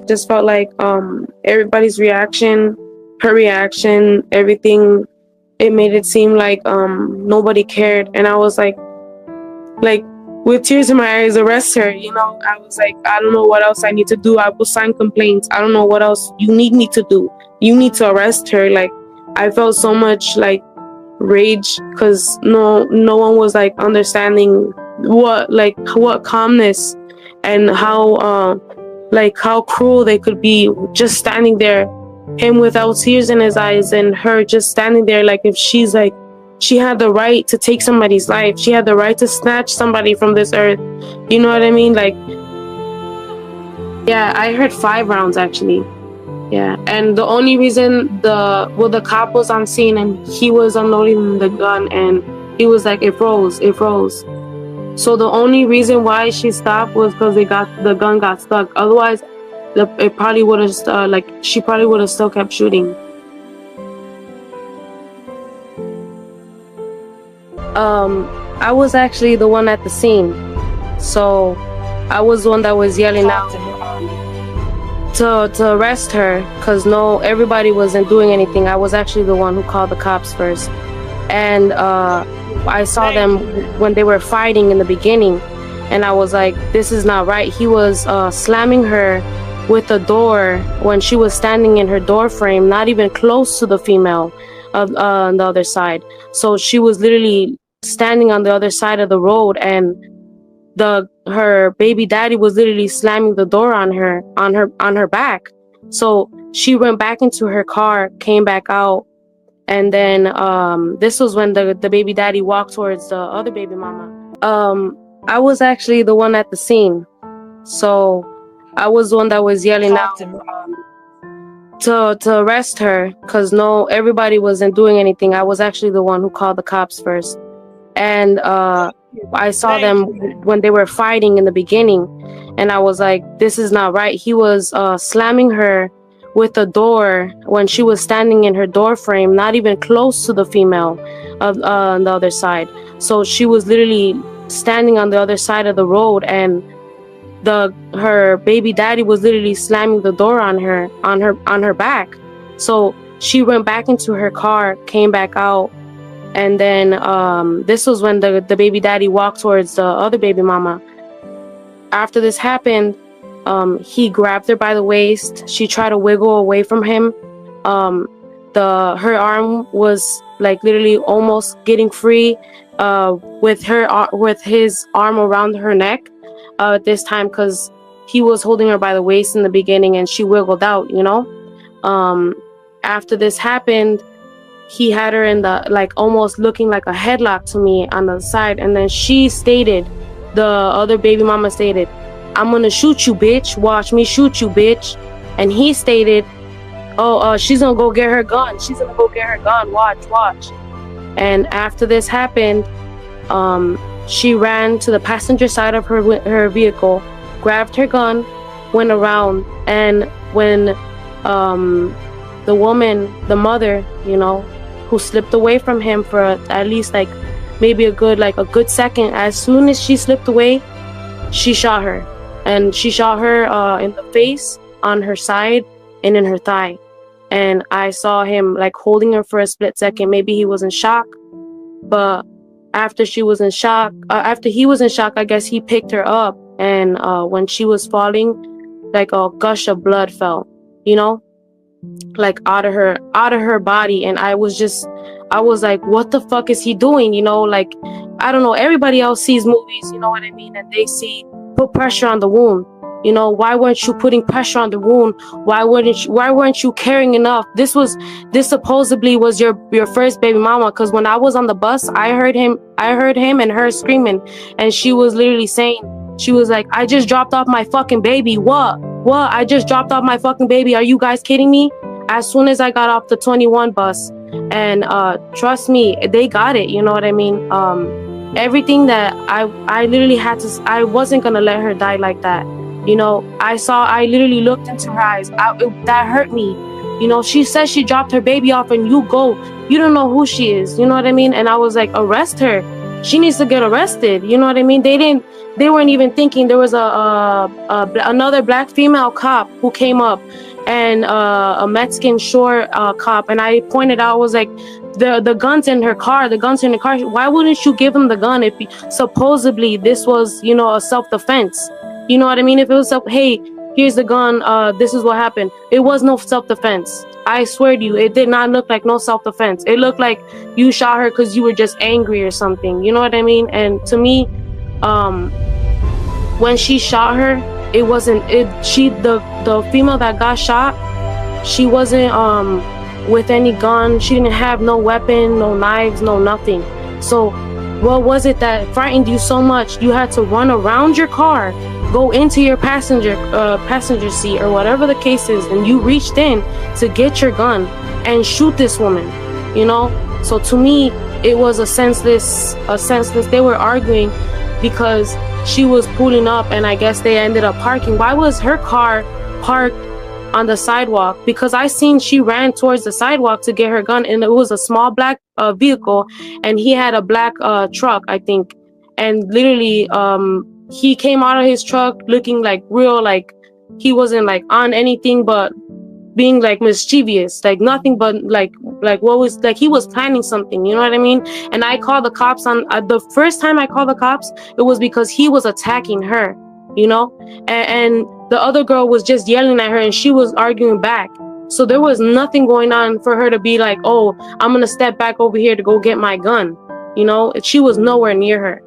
Just felt like everybody's reaction, her reaction, everything, it made it seem like nobody cared. And I was like with tears in my eyes, arrest her. I was like, I don't know what else I need to do. I will sign complaints. I don't know what else you need me to do. You need to arrest her. Like, I felt so much like rage because no one was like understanding what calmness and how cruel they could be, just standing there, him without tears in his eyes, and her just standing there like if she's like, she had the right to take somebody's life. She had the right to snatch somebody from this earth. You know what I mean? Like, yeah, I heard 5 rounds actually. Yeah, and the only reason the cop was on scene and he was unloading the gun and he was like, it froze. So the only reason why she stopped was because the gun got stuck. Otherwise, it probably would have she probably would have still kept shooting. I was actually the one at the scene, so I was the one that was yelling out to arrest her, because everybody wasn't doing anything. I was actually the one who called the cops first, and I saw them when they were fighting in the beginning, and I was like, this is not right. He was slamming her with a door when she was standing in her door frame, not even close to the female on the other side. So she was literally standing on the other side of the road, and her baby daddy was literally slamming the door on her back. So she went back into her car, came back out, and then this was when the baby daddy walked towards the other baby mama. I was actually the one at the scene, so I was the one that was yelling out to arrest her, because everybody wasn't doing anything. I was actually the one who called the cops first, and I saw them when they were fighting in the beginning, and I was like, this is not right. He was slamming her with a door when she was standing in her door frame, not even close to the female on the other side. So she was literally standing on the other side of the road, and her baby daddy was literally slamming the door on her back. So she went back into her car, came back out, and then this was when the baby daddy walked towards the other baby mama. After this happened, he grabbed her by the waist. She tried to wiggle away from him. Her arm was like literally almost getting free with his arm around her neck at this time, because he was holding her by the waist in the beginning and she wiggled out, After this happened, he had her in the, like, almost looking like a headlock to me on the side, and then the other baby mama stated, I'm gonna shoot you, bitch. Watch me shoot you, bitch. And he stated, she's gonna go get her gun. Watch. And after this happened, she ran to the passenger side of her vehicle, grabbed her gun, went around, and when the woman, the mother, who slipped away from him for at least like maybe a good second, as soon as she slipped away, she shot her. And she shot her in the face, on her side, and in her thigh. And I saw him like holding her for a split second. Maybe he was in shock, but after he was in shock, I guess he picked her up, and when she was falling, like a gush of blood fell, like out of her body. And I was like, what the fuck is he doing? Like, I don't know, everybody else sees movies, you know what I mean, and they see put pressure on the wound. Why weren't you putting pressure on the wound? Why weren't you caring enough? This supposedly was your first baby mama, because when I was on the bus, I heard him and her screaming, and she was literally saying, she was like, I just dropped off my fucking baby. What? I just dropped off my fucking baby. Are you guys kidding me? As soon as I got off the 21 bus, and trust me, they got it. You know what I mean? Everything that I literally had to, I wasn't gonna let her die like that. I literally looked into her eyes. That hurt me. She says she dropped her baby off, and you don't know who she is. You know what I mean? And I was like, arrest her. she needs to get arrested. You know what I mean? They weren't even thinking. There was another black female cop who came up, and a Mexican shore cop, and I pointed out, was like, the guns in her car, why wouldn't you give him the gun if supposedly this was, you know, a self-defense? You know what I mean? If it was hey, here's the gun, this is what happened. It was no self-defense. I swear to you, it did not look like no self-defense. It looked like you shot her because you were just angry or something. You know what I mean? And to me, when she shot her, it wasn't the female that got shot, she wasn't with any gun. She didn't have no weapon, no knives, no nothing. So what was it that frightened you so much you had to run around your car, go into your passenger seat or whatever the case is, and you reached in to get your gun and shoot this woman? You know? So to me, it was a senseless, they were arguing because she was pulling up, and I guess they ended up parking. Why was her car parked on the sidewalk? Because I seen she ran towards the sidewalk to get her gun, and it was a small black vehicle, and he had a black truck, I think. And literally, he came out of his truck looking like real, like he wasn't like on anything but being like mischievous, like nothing but like what was, like he was planning something, you know what I mean? And I called the cops on the first time I called the cops, it was because he was attacking her, you know, and the other girl was just yelling at her, and she was arguing back. So there was nothing going on for her to be like, oh, I'm gonna step back over here to go get my gun, you know? She was nowhere near her.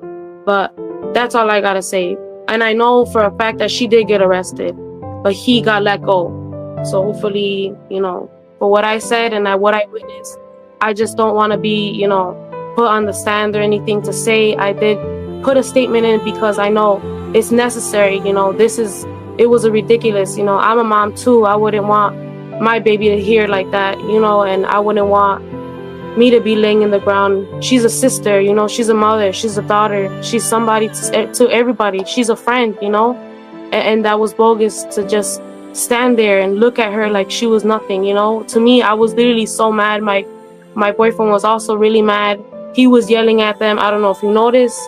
But that's all I gotta say. And I know for a fact that she did get arrested, but he got let go. So hopefully, you know, for what I said and what I witnessed, I just don't want to be, you know, put on the stand or anything to say. I did put a statement in because I know it's necessary. You know, it was a ridiculous, you know, I'm a mom too. I wouldn't want my baby to hear like that, you know, and I wouldn't want me to be laying in the ground. She's a sister, you know, she's a mother, she's a daughter, she's somebody to everybody. She's a friend, you know, and that was bogus to just stand there and look at her like she was nothing, you know. To me, I was literally so mad. My boyfriend was also really mad. He was yelling at them. I don't know if you noticed.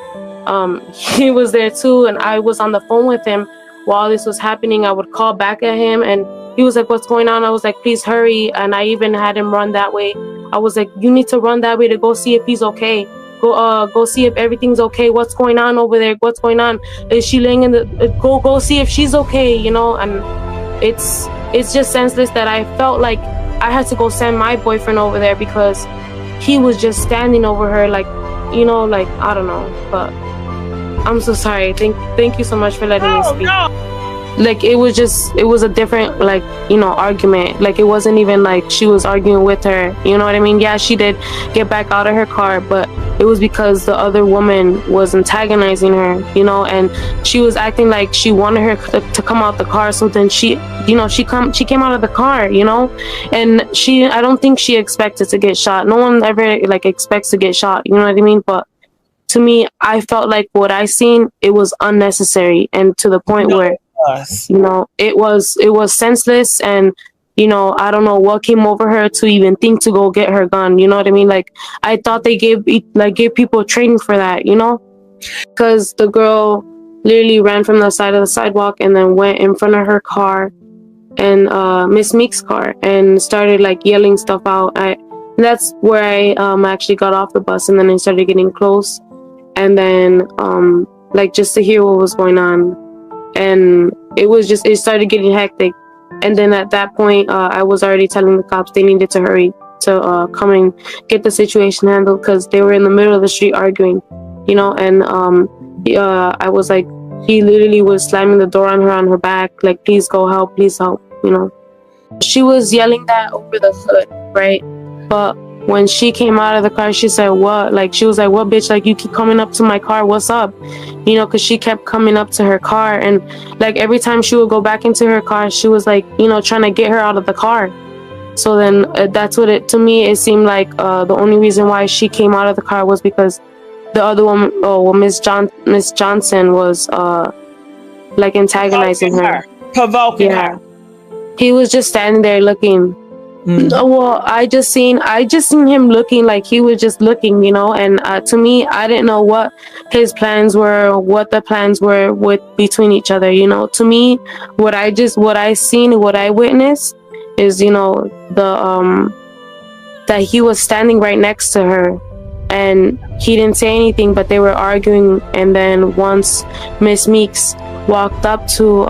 He was there too, and I was on the phone with him while this was happening. I would call back at him, and he was like, what's going on? I was like, please hurry. And I even had him run that way. I was like, you need to run that way to go see if he's okay. Go see if everything's okay. What's going on over there? What's going on? Is she laying in the go see if she's okay, you know? And it's just senseless that I felt like I had to go send my boyfriend over there because he was just standing over her, like, you know, like, I don't know. But I'm so sorry. Thank you so much for letting me speak. No. Like, it was a different, like, you know, argument. Like, it wasn't even like she was arguing with her, you know what I mean? Yeah, she did get back out of her car, but it was because the other woman was antagonizing her, you know, and she was acting like she wanted her to come out the car. So then she, you know, she came out of the car, you know, and I don't think she expected to get shot. No one ever like expects to get shot, you know what I mean? But to me, I felt like what I seen, it was unnecessary, and to the point where, you know, it was senseless. And, you know, I don't know what came over her to even think to go get her gun, you know what I mean? Like, I thought they gave people training for that, you know, because the girl literally ran from the side of the sidewalk and then went in front of her car and Miss Meeks' car and started like yelling stuff out. That's where I actually got off the bus, and then I started getting close, and then like just to hear what was going on. And it started getting hectic. And then at that point, I was already telling the cops they needed to hurry to come and get the situation handled, because they were in the middle of the street arguing, you know. And I was like, he literally was slamming the door on her back, like, please go help, please help, you know. She was yelling that over the hood, right? But when she came out of the car, she said, what? Like, she was like, what, bitch? Like, you keep coming up to my car. What's up? You know, because she kept coming up to her car. And, like, every time she would go back into her car, she was, like, you know, trying to get her out of the car. So then that's what to me, it seemed like the only reason why she came out of the car was because the other woman, Miss Johnson was, like, antagonizing her. Provoking her. He was just standing there looking. Well, I just seen him looking like he was just looking, you know, and to me, I didn't know what his plans were, what the plans were with between each other, you know. To me, what I seen, what I witnessed is, you know, that he was standing right next to her, and he didn't say anything, but they were arguing. And then once Miss Meeks walked up to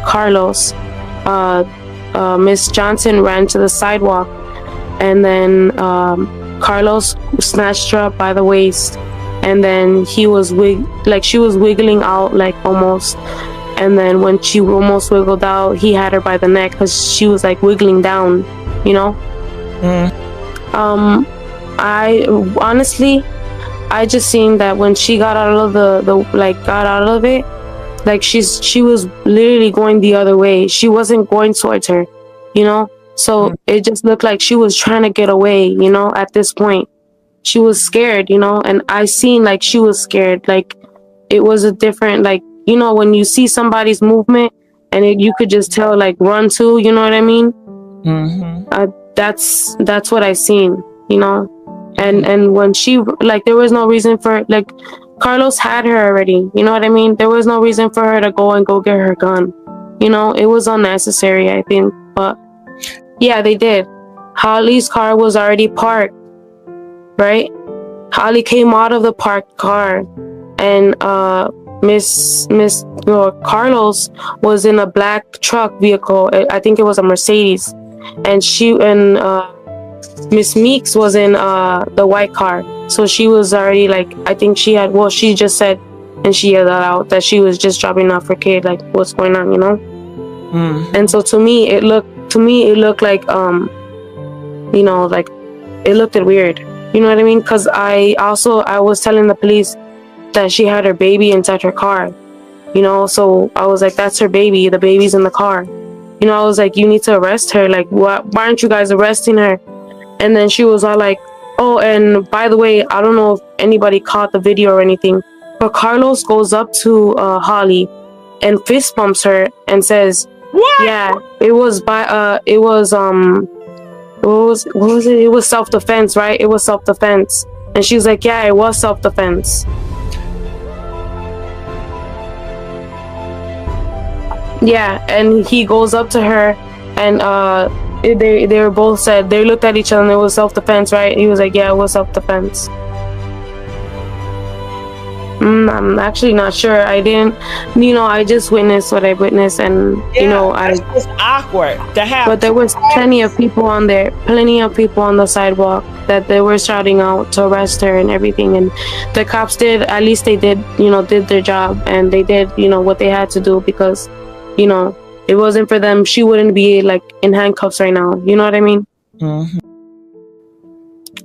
Carlos, Miss Johnson ran to the sidewalk, and then Carlos snatched her up by the waist, and then she was wiggling out, like, almost. And then when she almost wiggled out, he had her by the neck because she was like wiggling down, you know. I honestly, I just seen that when she got out of got out of it, like she was literally going the other way. She wasn't going towards her, you know? So it just looked like she was trying to get away, you know, at this point. She was scared, you know, and I seen like she was scared. Like it was a different, like, you know, when you see somebody's movement and you could just tell, like, run to, you know what I mean? That's what I seen, you know? And when she, like, there was no reason for, like, Carlos had her already, you know what I mean? There was no reason for her to go get her gun. You know, it was unnecessary, I think. But yeah, they did. Holly's car was already parked, right? Holly came out of the parked car, and Carlos was in a black truck vehicle. I think it was a Mercedes, and Miss Meeks was in the white car. So she was already, like, I think she just said, and she yelled out that she was just dropping off her kid, like, what's going on, you know? And so to me it looked like, you know, like, it looked weird, you know what I mean? Because I was telling the police that she had her baby inside her car, you know. So I was like, that's her baby, the baby's in the car, you know. I was like, you need to arrest her, like, why aren't you guys arresting her? And then she was all like, oh, and by the way, I don't know if anybody caught the video or anything, but Carlos goes up to Holly and fist bumps her and says, what? Yeah, it was it was self-defense, right? It was self-defense. And she's like, yeah, it was self-defense. Yeah, and he goes up to her, and they were both said, they looked at each other, and it was self-defense, right? He was like, yeah, it was self-defense. I'm actually not sure. I didn't, you know, I just witnessed what I witnessed, and yeah, you know, it's awkward to have. But there was plenty of people on the sidewalk that they were shouting out to arrest her and everything, and the cops did, at least they did, you know, did their job, and they did, you know, what they had to do, because, you know, it wasn't for them, she wouldn't be, like, in handcuffs right now, you know what I mean?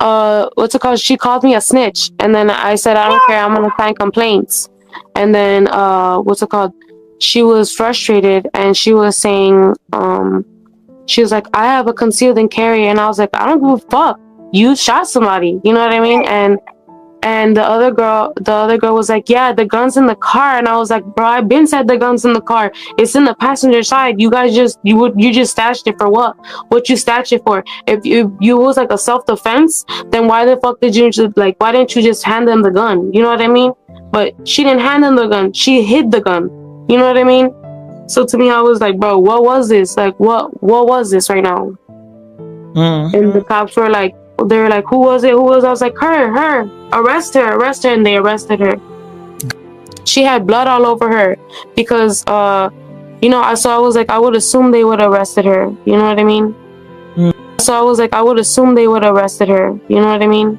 What's it called? She called me a snitch, and then I said, I don't care, I'm gonna sign complaints. And then what's it called? She was frustrated, and she was saying, she was like, I have a concealed and carry, and I was like, I don't give a fuck. You shot somebody, you know what I mean? And the other girl was like, yeah, the gun's in the car. And I was like, bro, I've been said the gun's in the car. It's in the passenger side. You guys you just stashed it for what? What you stashed it for? If you was like a self-defense, then why the fuck did you just, like, why didn't you just hand them the gun? You know what I mean? But she didn't hand them the gun. She hid the gun. You know what I mean? So to me, I was like, bro, what was this? Like, what was this right now? And the cops were like, they were like, who was it? Who was it? I was like, her. Arrest her. And they arrested her. She had blood all over her because, you know, I was like, I would assume they would have arrested her. You know what I mean? So I was like, I would assume they would have arrested her. You know what I mean?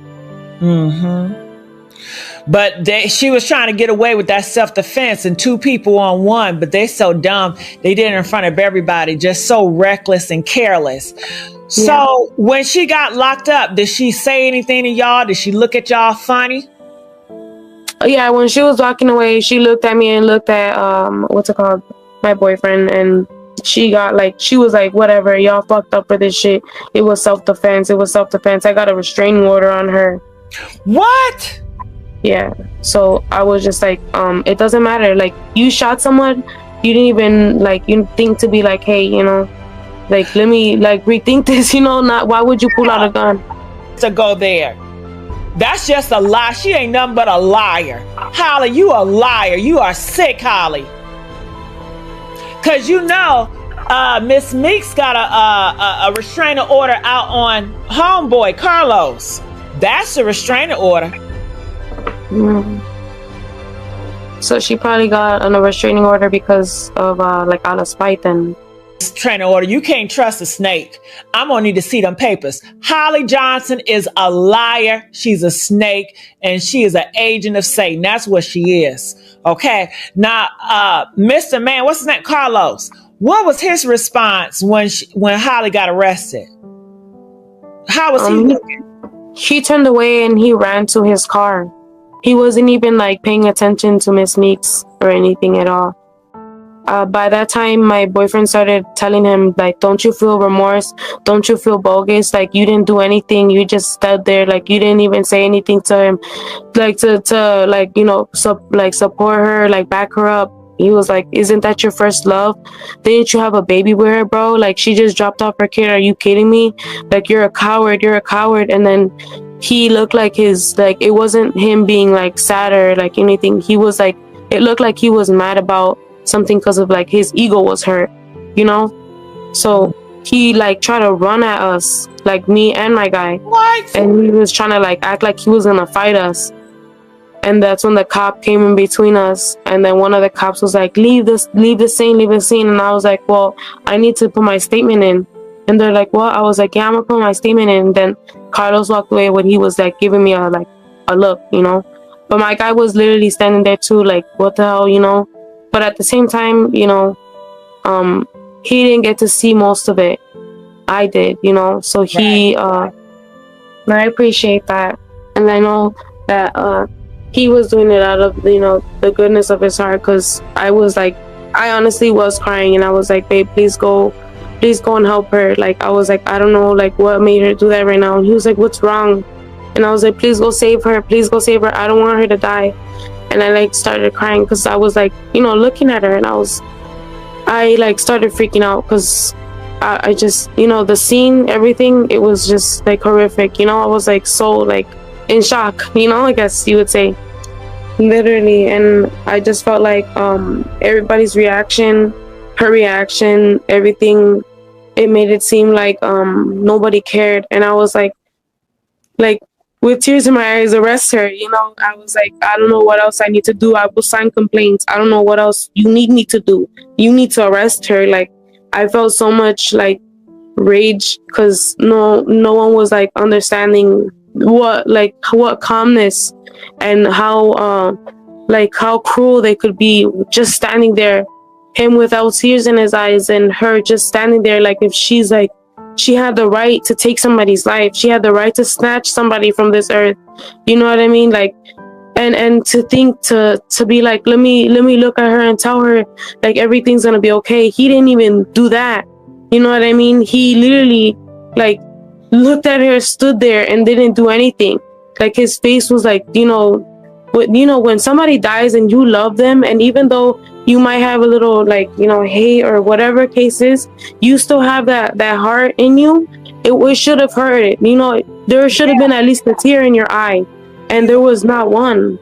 But she was trying to get away with that self-defense, and two people on one, but they're so dumb. They did it in front of everybody, just so reckless and careless. So when she got locked up, did she say anything to y'all? Did she look at y'all funny? Yeah, when she was walking away, she looked at me and looked at, what's it called? My boyfriend, and she was like, whatever, y'all fucked up for this shit. It was self-defense. I got a restraining order on her. What? Yeah, so I was just like, it doesn't matter. Like, you shot someone, you didn't even, like, you think to be like, hey, you know, like, let me like rethink this, you know, not why would you pull out a gun? To go there. That's just a lie. She ain't nothing but a liar. Holly, you a liar. You are sick, Holly. Cause you know, Miss Meeks got a restraining order out on homeboy Carlos. That's a restraining order. So she probably got a restraining order because of like out of spite then. Restraining order. You can't trust a snake. I'm gonna need to see them papers. Holly Johnson is a liar. She's a snake, and she is an agent of Satan. That's what she is. Okay. Now, Mr. Man, what's his name? Carlos. What was his response when Holly got arrested? How was he looking? He turned away and he ran to his car. He wasn't even like paying attention to Miss Meeks or anything at all. By that time, my boyfriend started telling him, like, don't you feel remorse? Don't you feel bogus? Like, you didn't do anything. You just stood there. Like, you didn't even say anything to him. Like, to like, you know, support her, like, back her up. He was like, isn't that your first love? Didn't you have a baby with her, bro? Like, she just dropped off her kid. Are you kidding me? Like, you're a coward. You're a coward. And then he looked like it wasn't him being, like, sad or, like, anything. He was, like, it looked like he was mad about something because of like his ego was hurt, you know. So he like tried to run at us, like me and my guy. What? And he was trying to like act like he was gonna fight us. And that's when the cop came in between us. And then one of the cops was like, leave the scene. And I was like, well, I need to put my statement in. And they're like, what? I was like, yeah, I'm gonna put my statement in. And then Carlos walked away when he was like giving me a look, you know. But my guy was literally standing there too, like, what the hell, you know. But at the same time, you know, he didn't get to see most of it. I did, you know. So he, I appreciate that. And I know that he was doing it out of, you know, the goodness of his heart. Because I was like, I honestly was crying. And I was like, babe, please go and help her. Like, I was like, I don't know, like, what made her do that right now. And he was like, what's wrong? And I was like, please go save her. Please go save her. I don't want her to die. And I like started crying because I was like, you know, looking at her, and I like started freaking out because I just, you know, the scene, everything, it was just like horrific, you know. I was like so like in shock, you know, I guess you would say, literally. And I just felt like everybody's reaction, her reaction, everything, it made it seem like nobody cared. And I was like with tears in my eyes, arrest her, you know. I was like, I don't know what else I need to do. I will sign complaints. I don't know what else you need me to do. You need to arrest her. Like, I felt so much like rage because no one was like understanding what calmness and how cruel they could be, just standing there, him without tears in his eyes, and her just standing there like if she's like, she had the right to take somebody's life. She had the right to snatch somebody from this earth. You know what I mean? Like, and to think to be like, let me look at her and tell her like everything's gonna be okay. He didn't even do that. You know what I mean? He literally like looked at her, stood there, and didn't do anything. Like, his face was like, you know, when somebody dies and you love them, and even though you might have a little like, you know, hate or whatever case is, you still have that heart in you. It should have hurt it, you know. There should have been at least a tear in your eye, and there was not one.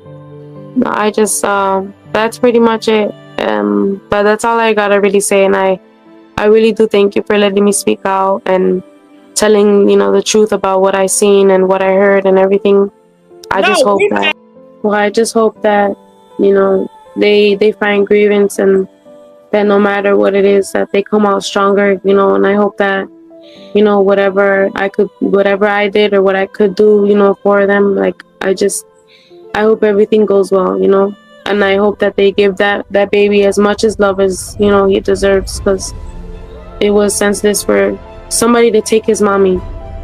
I just that's pretty much it. But that's all I gotta really say. And I really do thank you for letting me speak out and telling, you know, the truth about what I seen and what I heard and everything. I just hope that, you know, they find grievance, and that no matter what it is, that they come out stronger, you know. And I hope that, you know, whatever I did or what I could do, you know, for them, like, I hope everything goes well, you know. And I hope that they give that baby as much as love as, you know, he deserves, because it was senseless for somebody to take his mommy,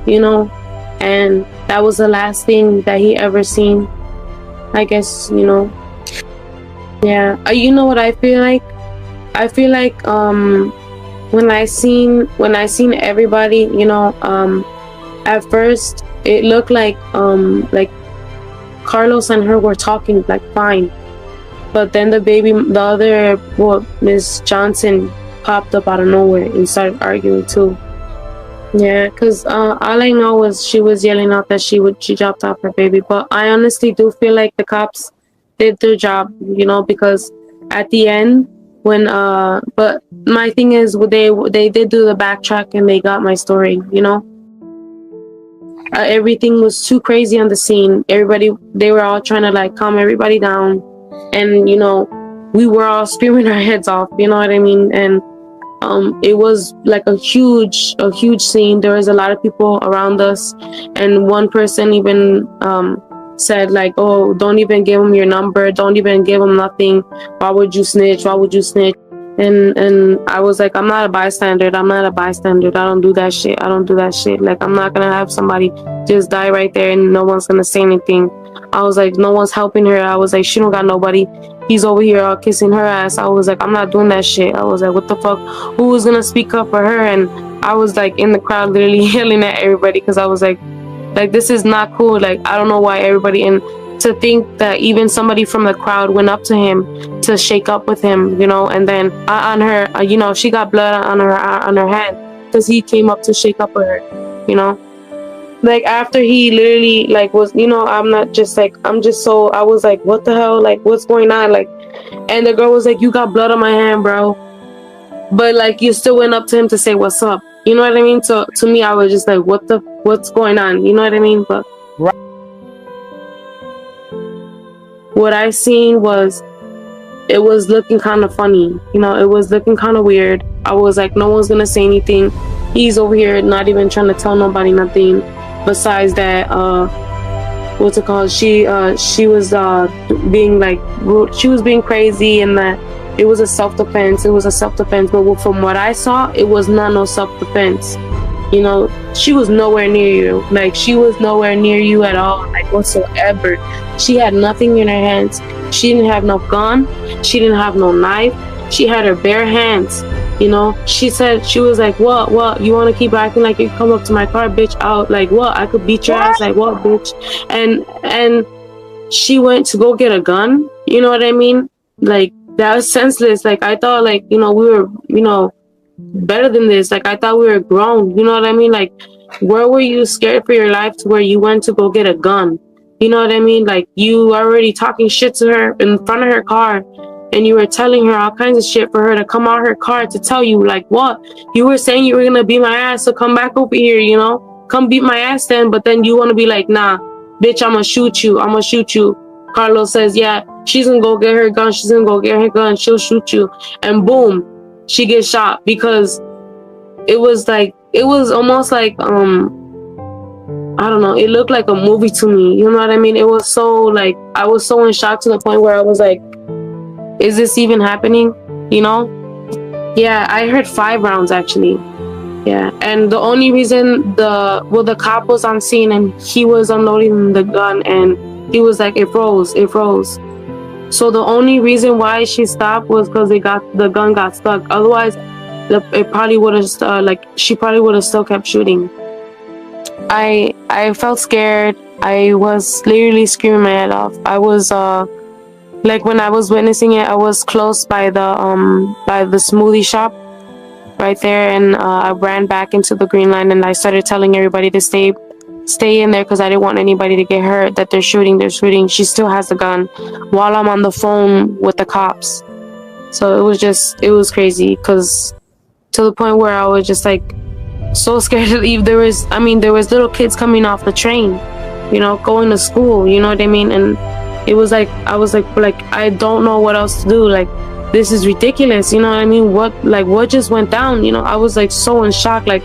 you know. And that was the last thing that he ever seen, I guess, you know. Yeah, you know what I feel like? I feel like when I seen everybody, you know, at first it looked like Carlos and her were talking like fine, but then Miss Johnson, popped up out of nowhere and started arguing too. Yeah, because all I know was she was yelling out that she dropped off her baby. But I honestly do feel like the cops did their job, you know, because at the end, when but my thing is, they did do the backtrack and they got my story, you know. Everything was too crazy on the scene. They were all trying to like calm everybody down, and you know, we were all screaming our heads off, you know what I mean? And it was like a huge scene. There was a lot of people around us, and one person even said like, "Oh, don't even give him your number. Don't even give him nothing. Why would you snitch? Why would you snitch?" And I was like, I'm not a bystander. I'm not a bystander. I don't do that shit. I don't do that shit. Like, I'm not gonna have somebody just die right there and no one's gonna say anything. I was like, no one's helping her. I was like, she don't got nobody. He's over here all kissing her ass. I was like, I'm not doing that shit. I was like, what the fuck? Who was gonna speak up for her? And I was like in the crowd literally yelling at everybody because I was like, this is not cool. Like, I don't know why everybody, and to think that even somebody from the crowd went up to him to shake up with him, you know, and then on her, you know, she got blood on her hand because he came up to shake up with her, you know. Like, after he literally like was, you know, I was like, what the hell, like, what's going on? Like, and the girl was like, you got blood on my hand, bro, but like, you still went up to him to say what's up, you know what I mean? So to me, I was just like, what's going on, you know what I mean? But what I seen was, it was looking kind of funny, you know, it was looking kind of weird. I was like, no one's gonna say anything. He's over here not even trying to tell nobody nothing. Besides that, what's it called? She was being like rude. She was being crazy, and that it was a self-defense. It was a self-defense, but from what I saw, it was not no self-defense. You know, she was nowhere near you. Like, she was nowhere near you at all, like, whatsoever. She had nothing in her hands. She didn't have no gun. She didn't have no knife. She had her bare hands, you know. She said, she was like, what? You want to keep acting like you come up to my car, bitch? Out, like, what? I could beat your ass, like, what, bitch? And she went to go get a gun. You know what I mean? Like, that was senseless. Like, I thought, like, you know, we were, you know, better than this. Like, I thought we were grown, you know what I mean? Like, where were you scared for your life to where you went to go get a gun? You know what I mean? Like, you were already talking shit to her in front of her car, and you were telling her all kinds of shit for her to come out her car to tell you, like, what? You were saying you were gonna beat my ass, so come back over here, you know? Come beat my ass then, but then you want to be like, nah, bitch, I'm gonna shoot you. I'm gonna shoot you. Carlos says, yeah, she's gonna go get her gun. She's gonna go get her gun. She'll shoot you. And boom, she gets shot. Because it was like, it was almost like, I don't know, it looked like a movie to me, you know what I mean? It was so, like, I was so in shock to the point where I was like, is this even happening, you know? Yeah, I heard 5 rounds actually. Yeah, and the only reason the cop was on scene and he was unloading the gun, and he was like, it froze. So the only reason why she stopped was because the gun got stuck. Otherwise, it probably would have she probably would have still kept shooting. I felt scared. I was literally screaming my head off. I was like, when I was witnessing it, I was close by the smoothie shop right there, and I ran back into the green line, and I started telling everybody to stay in there because I didn't want anybody to get hurt. That they're shooting. She still has the gun while I'm on the phone with the cops. So it was crazy, because to the point where I was just like so scared to leave. There was little kids coming off the train, you know, going to school, you know what I mean? And it was like, I was like I don't know what else to do. Like, this is ridiculous, you know what I mean? What just went down? You know, I was like so in shock. Like,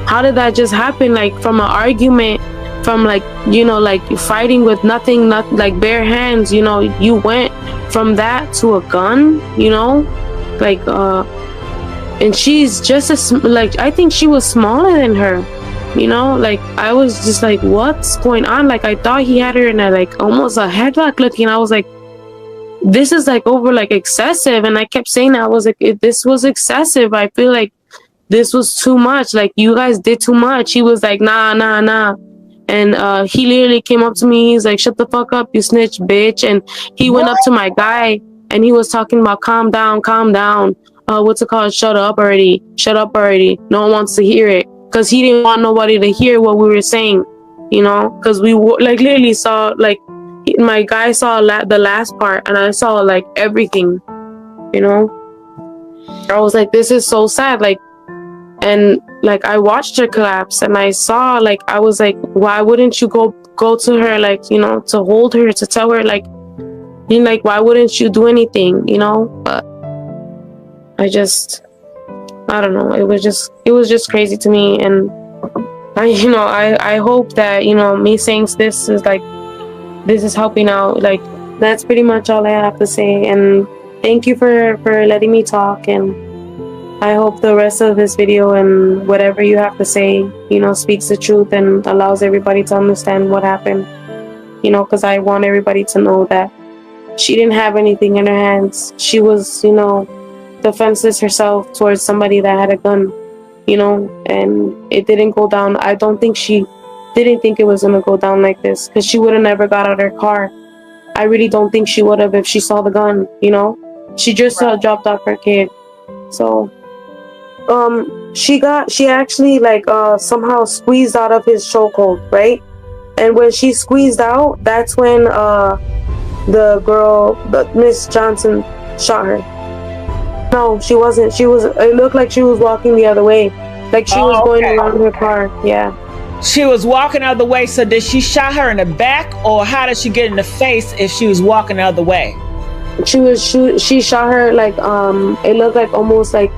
how did that just happen? Like, from an argument, from like, you know, like fighting with nothing, not like bare hands, you know, you went from that to a gun, you know, like, and she's just I think she was smaller than her, you know. Like, I was just like, what's going on? Like, I thought he had her in a like almost a headlock looking. I was like, this is like over like excessive. And I kept saying that. I was like, this was excessive. I feel like this was too much. Like, you guys did too much. He was like, nah. And he literally came up to me. He's like, shut the fuck up, you snitch, bitch. And he went up to my guy and he was talking about calm down. what's it called? Shut up already. Shut up already. No one wants to hear it. Because he didn't want nobody to hear what we were saying, you know? Because we like literally saw, like, my guy saw the last part, and I saw like everything, you know? I was like, this is so sad. Like, and like I watched her collapse, and I saw, like, I was like, why wouldn't you go to her, like, you know, to hold her, to tell her, like, you know, like, why wouldn't you do anything, you know? But I don't know. It was just crazy to me. And I hope that, you know, me saying this is helping out. Like, that's pretty much all I have to say. And thank you for letting me talk. And I hope the rest of this video and whatever you have to say, you know, speaks the truth and allows everybody to understand what happened. You know, because I want everybody to know that she didn't have anything in her hands. She was, you know, defenseless herself towards somebody that had a gun, you know, and it didn't go down. I don't think she didn't think it was gonna go down like this, because she would have never got out of her car. I really don't think she would have if she saw the gun, you know. She just dropped off her kid. So she actually, like, somehow squeezed out of his chokehold, right? And when she squeezed out, that's when the girl, Miss Johnson, shot her. No, she wasn't. It looked like she was walking the other way. Like she was going around her car. Yeah. She was walking the other way. So did she shot her in the back, or how did she get in the face if she was walking the other way? She shot her, like, it looked like almost like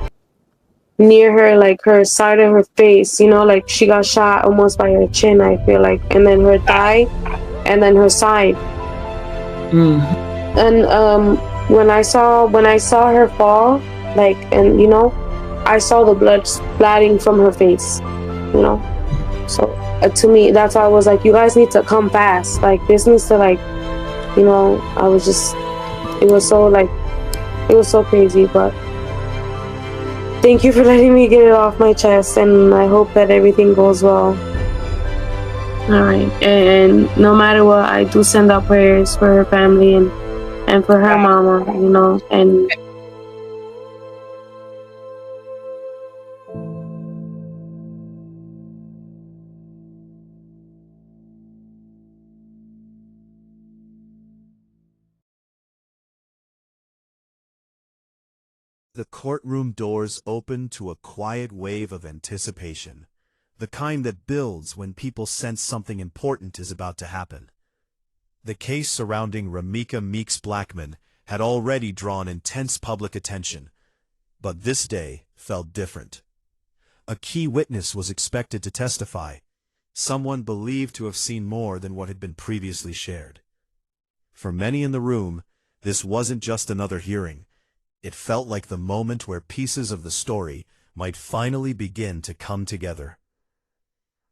near her, like her side of her face, you know, like she got shot almost by her chin, I feel like, and then her thigh, and then her side. And when I saw her fall, like, and you know, I saw the blood splatting from her face, you know. So to me, that's why I was like, you guys need to come fast. Like, this needs to, like, you know, it was so crazy. But thank you for letting me get it off my chest, and I hope that everything goes well. All right, and no matter what, I do send out prayers for her family and for her mama, you know, and The courtroom doors opened to a quiet wave of anticipation, the kind that builds when people sense something important is about to happen. The case surrounding Romeca Meeks-Blackmon had already drawn intense public attention, but this day felt different. A key witness was expected to testify, someone believed to have seen more than what had been previously shared. For many in the room, this wasn't just another hearing. It felt like the moment where pieces of the story might finally begin to come together.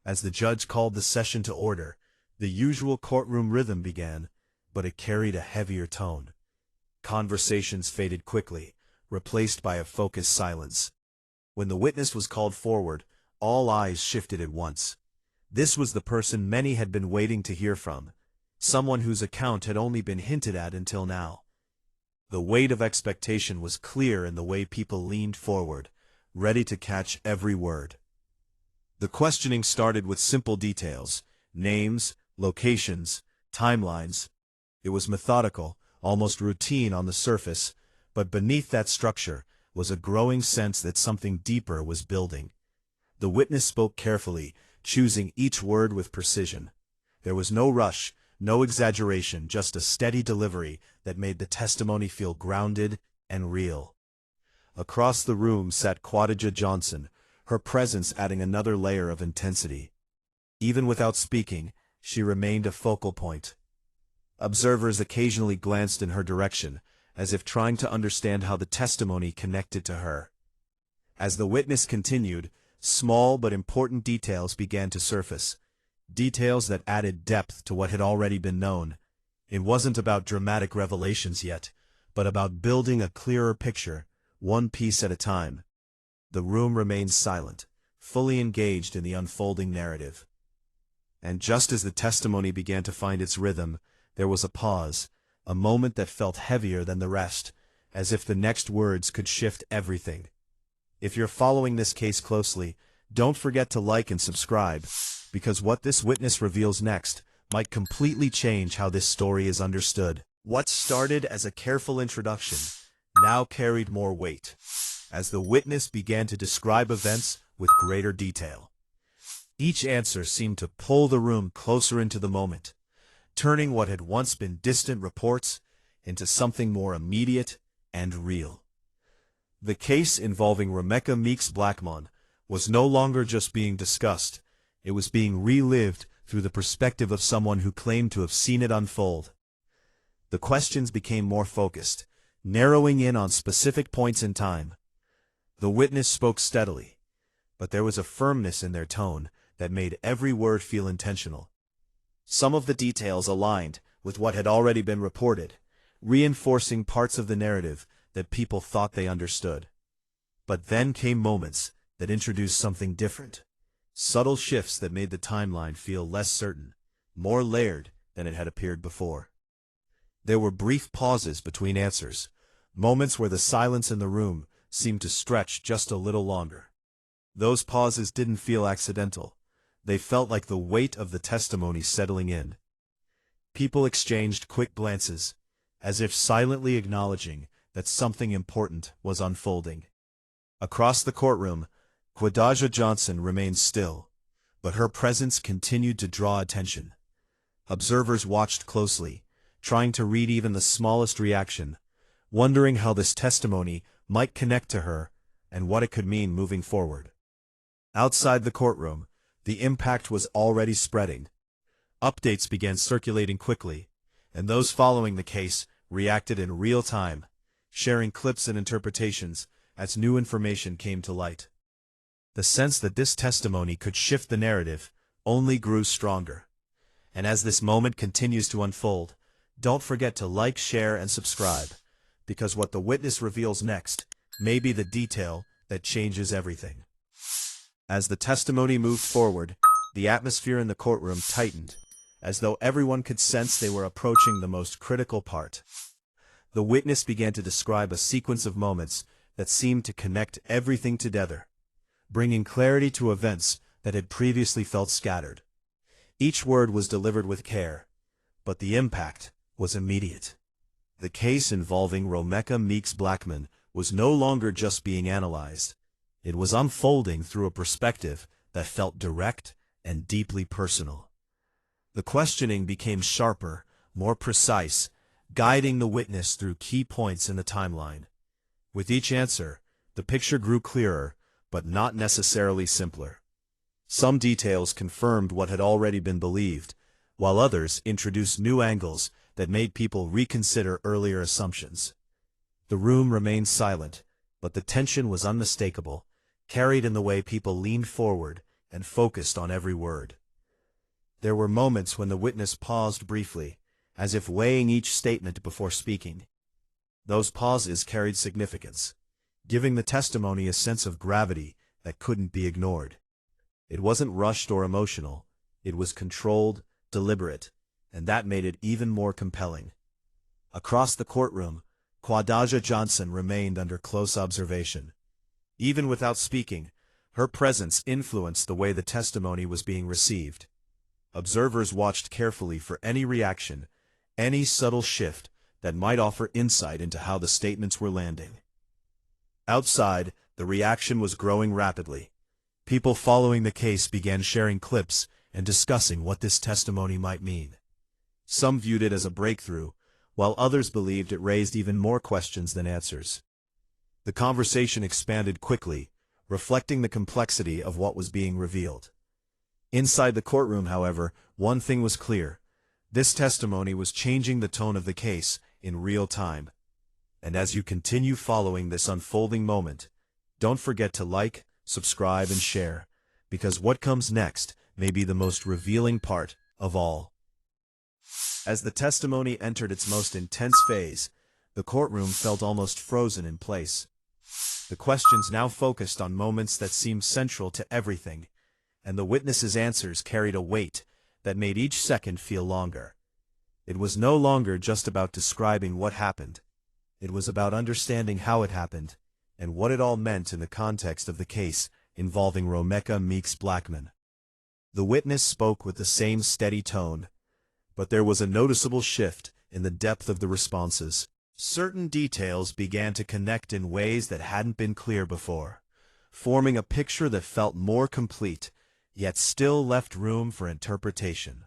As the judge called the session to order, the usual courtroom rhythm began, but it carried a heavier tone. Conversations faded quickly, replaced by a focused silence. When the witness was called forward, all eyes shifted at once. This was the person many had been waiting to hear from, someone whose account had only been hinted at until now. The weight of expectation was clear in the way people leaned forward, ready to catch every word. The questioning started with simple details: names, locations, timelines. It was methodical, almost routine on the surface, but beneath that structure was a growing sense that something deeper was building. The witness spoke carefully, choosing each word with precision. There was no rush, no exaggeration, just a steady delivery that made the testimony feel grounded and real. Across the room sat Quadija Johnson, her presence adding another layer of intensity. Even without speaking, she remained a focal point. Observers occasionally glanced in her direction, as if trying to understand how the testimony connected to her. As the witness continued, small but important details began to surface. Details that added depth to what had already been known. It wasn't about dramatic revelations yet, but about building a clearer picture, one piece at a time. The room remained silent, fully engaged in the unfolding narrative. And just as the testimony began to find its rhythm, there was a pause, a moment that felt heavier than the rest, as if the next words could shift everything. If you're following this case closely, don't forget to like and subscribe, because what this witness reveals next might completely change how this story is understood. What started as a careful introduction now carried more weight, as the witness began to describe events with greater detail. Each answer seemed to pull the room closer into the moment, turning what had once been distant reports into something more immediate and real. The case involving Romeca Meeks-Blackmon was no longer just being discussed, it was being relived through the perspective of someone who claimed to have seen it unfold. The questions became more focused, narrowing in on specific points in time. The witness spoke steadily, but there was a firmness in their tone that made every word feel intentional. Some of the details aligned with what had already been reported, reinforcing parts of the narrative that people thought they understood. But then came moments that introduced something different, subtle shifts that made the timeline feel less certain, more layered than it had appeared before. There were brief pauses between answers, moments where the silence in the room seemed to stretch just a little longer. Those pauses didn't feel accidental. They felt like the weight of the testimony settling in. People exchanged quick glances, as if silently acknowledging that something important was unfolding. Across the courtroom, Quadaja Johnson remained still, but her presence continued to draw attention. Observers watched closely, trying to read even the smallest reaction, wondering how this testimony might connect to her and what it could mean moving forward. Outside the courtroom, the impact was already spreading. Updates began circulating quickly, and those following the case reacted in real time, sharing clips and interpretations as new information came to light. The sense that this testimony could shift the narrative only grew stronger. And as this moment continues to unfold, don't forget to like, share, and subscribe, because what the witness reveals next may be the detail that changes everything. As the testimony moved forward, the atmosphere in the courtroom tightened, as though everyone could sense they were approaching the most critical part. The witness began to describe a sequence of moments that seemed to connect everything together, bringing clarity to events that had previously felt scattered. Each word was delivered with care, but the impact was immediate. The case involving Romeca Meeks-Blackmon was no longer just being analyzed. It was unfolding through a perspective that felt direct and deeply personal. The questioning became sharper, more precise, guiding the witness through key points in the timeline. With each answer, the picture grew clearer, but not necessarily simpler. Some details confirmed what had already been believed, while others introduced new angles that made people reconsider earlier assumptions. The room remained silent, but the tension was unmistakable, carried in the way people leaned forward and focused on every word. There were moments when the witness paused briefly, as if weighing each statement before speaking. Those pauses carried significance, giving the testimony a sense of gravity that couldn't be ignored. It wasn't rushed or emotional, it was controlled, deliberate, and that made it even more compelling. Across the courtroom, Quadaja Johnson remained under close observation. Even without speaking, her presence influenced the way the testimony was being received. Observers watched carefully for any reaction, any subtle shift that might offer insight into how the statements were landing. Outside, the reaction was growing rapidly. People following the case began sharing clips and discussing what this testimony might mean. Some viewed it as a breakthrough, while others believed it raised even more questions than answers. The conversation expanded quickly, reflecting the complexity of what was being revealed. Inside the courtroom, however, one thing was clear. This testimony was changing the tone of the case in real time. And as you continue following this unfolding moment, don't forget to like, subscribe, and share, because what comes next may be the most revealing part of all. As the testimony entered its most intense phase, the courtroom felt almost frozen in place. The questions now focused on moments that seemed central to everything, and the witness's answers carried a weight that made each second feel longer. It was no longer just about describing what happened. It was about understanding how it happened, and what it all meant in the context of the case involving Romeca Meeks-Blackmon. The witness spoke with the same steady tone, but there was a noticeable shift in the depth of the responses. Certain details began to connect in ways that hadn't been clear before, forming a picture that felt more complete, yet still left room for interpretation.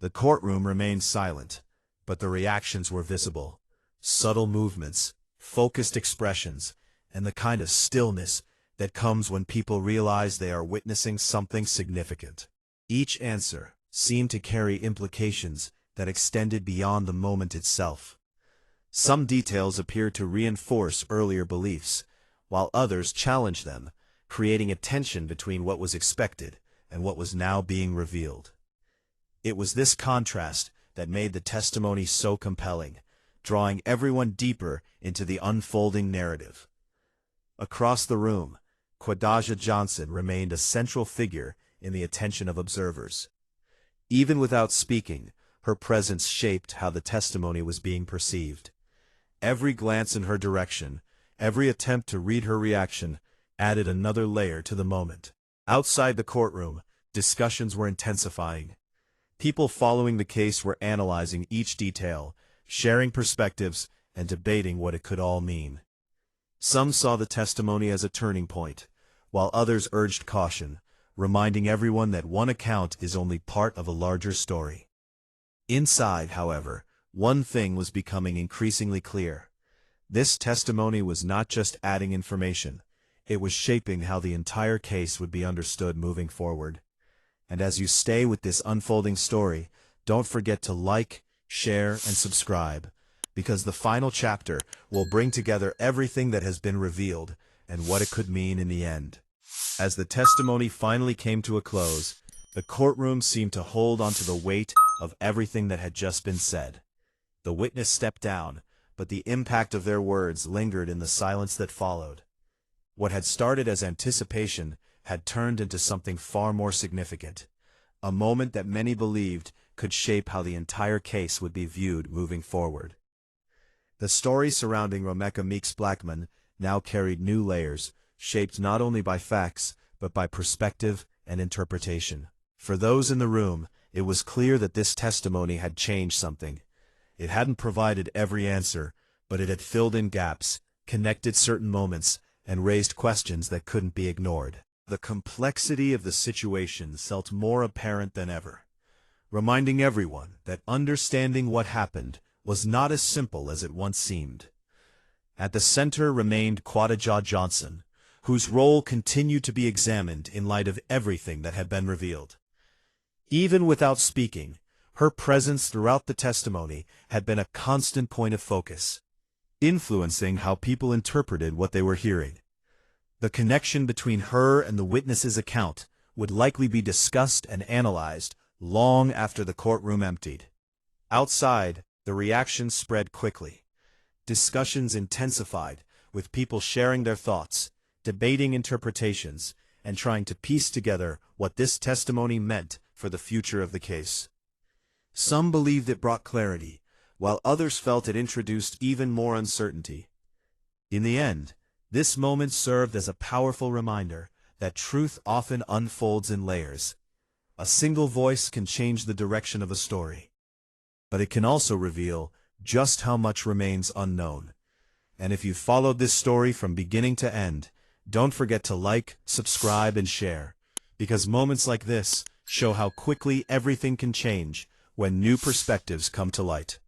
The courtroom remained silent, but the reactions were visible. Subtle movements, focused expressions, and the kind of stillness that comes when people realize they are witnessing something significant. Each answer seemed to carry implications that extended beyond the moment itself. Some details appeared to reinforce earlier beliefs, while others challenged them, creating a tension between what was expected and what was now being revealed. It was this contrast that made the testimony so compelling, drawing everyone deeper into the unfolding narrative. Across the room, Quadaja Johnson remained a central figure in the attention of observers. Even without speaking, her presence shaped how the testimony was being perceived. Every glance in her direction, every attempt to read her reaction, added another layer to the moment. Outside the courtroom, discussions were intensifying. People following the case were analyzing each detail, sharing perspectives, and debating what it could all mean. Some saw the testimony as a turning point, while others urged caution, reminding everyone that one account is only part of a larger story. Inside, however, one thing was becoming increasingly clear. This testimony was not just adding information, it was shaping how the entire case would be understood moving forward. And as you stay with this unfolding story, don't forget to like, share, and subscribe, because the final chapter will bring together everything that has been revealed and what it could mean in the end. As the testimony finally came to a close, the courtroom seemed to hold onto the weight of everything that had just been said. The witness stepped down, but the impact of their words lingered in the silence that followed. What had started as anticipation had turned into something far more significant, a moment that many believed could shape how the entire case would be viewed moving forward. The story surrounding Romeca Meeks-Blackmon now carried new layers, shaped not only by facts, but by perspective and interpretation. For those in the room, it was clear that this testimony had changed something. It hadn't provided every answer, but it had filled in gaps, connected certain moments, and raised questions that couldn't be ignored. The complexity of the situation felt more apparent than ever, reminding everyone that understanding what happened was not as simple as it once seemed. At the center remained Quadaja Johnson, whose role continued to be examined in light of everything that had been revealed. Even without speaking, her presence throughout the testimony had been a constant point of focus, influencing how people interpreted what they were hearing. The connection between her and the witness's account would likely be discussed and analyzed long after the courtroom emptied. Outside, the reactions spread quickly. Discussions intensified, with people sharing their thoughts, debating interpretations, and trying to piece together what this testimony meant for the future of the case. Some believed it brought clarity, while others felt it introduced even more uncertainty. In the end, this moment served as a powerful reminder that truth often unfolds in layers. A single voice can change the direction of a story, but it can also reveal just how much remains unknown. And if you followed this story from beginning to end, don't forget to like, subscribe, and share, because moments like this show how quickly everything can change when new perspectives come to light.